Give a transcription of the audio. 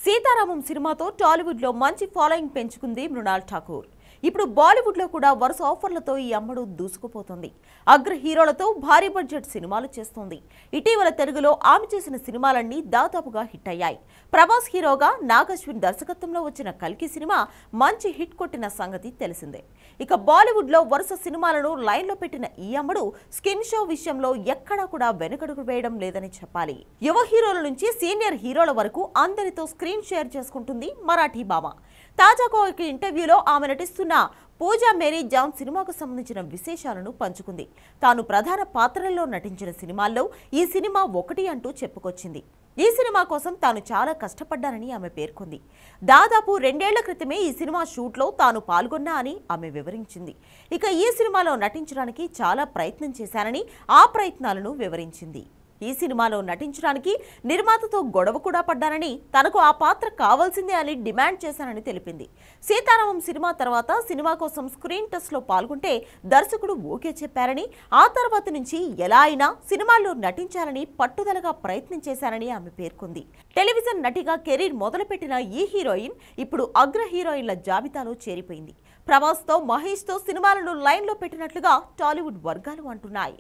సీతారామం సినిమాతో టాలీవుడ్ లో మంచి ఫాలోయింగ్ పెంచుకుంది మృణాల్ ఠాకూర్. ఇప్పుడు బాలీవుడ్ లో కూడా వరుస ఆఫర్లతో ఈ అమ్మడు దూసుకుపోతుంది. అగ్ర హీరోలతో భారీ బడ్జెట్ సినిమాలు చేస్తోంది. ఇటీవల తెలుగులో ఆమె చేసిన సినిమాలన్నీ దాదాపుగా హిట్ అయ్యాయి. ప్రభాస్ హీరోగా నాగశ్విన్ దర్శకత్వంలో వచ్చిన కల్కి సినిమా మంచి హిట్ కొట్టిన సంగతి తెలిసిందే. ఇక బాలీవుడ్ లో వరుస సినిమాలను లైన్ లో పెట్టిన ఈ అమ్మడు స్కిన్ షో విషయంలో ఎక్కడా కూడా వెనుకడుగు వేయడం లేదని చెప్పాలి. యువ హీరోల నుంచి సీనియర్ హీరోల వరకు అందరితో స్క్రీన్ షేర్ చేసుకుంటుంది మరాఠీ భామ. తాజాగా ఒక ఇంటర్వ్యూలో ఆమె నటిస్తున్న పూజా మేరీ జాన్ సినిమాకు సంబంధించిన విశేషాలను పంచుకుంది. తాను ప్రధాన పాత్రల్లో నటించిన సినిమాల్లో ఈ సినిమా ఒకటి అంటూ చెప్పుకొచ్చింది. ఈ సినిమా కోసం తాను చాలా కష్టపడ్డానని ఆమె పేర్కొంది. దాదాపు 2 ఏళ్ల క్రితమే ఈ సినిమా షూట్లో తాను పాల్గొన్నా అని ఆమె వివరించింది. ఇక ఈ సినిమాలో నటించడానికి చాలా ప్రయత్నం చేశానని ఆ ప్రయత్నాలను వివరించింది. ఈ సినిమాలో నటించడానికి నిర్మాతతో గొడవ కూడా పడ్డానని, తనకు ఆ పాత్ర కావాల్సిందే అని డిమాండ్ చేశానని తెలిపింది. సీతారామం సినిమా తర్వాత సినిమా కోసం స్క్రీన్ టెస్ట్ లో పాల్గొంటే దర్శకుడు ఓకే చెప్పారని, ఆ తర్వాత నుంచి ఎలా అయినా సినిమాల్లో నటించాలని పట్టుదలగా ప్రయత్నం చేశానని ఆమె పేర్కొంది. టెలివిజన్ నటిగా కెరీర్ మొదలుపెట్టిన ఈ హీరోయిన్ ఇప్పుడు అగ్ర హీరోయిన్ల జాబితాలో చేరిపోయింది. ప్రభాస్ తో, మహేష్ తో సినిమాలను లైన్ లో పెట్టినట్లుగా టాలీవుడ్ వర్గాలు అంటున్నాయి.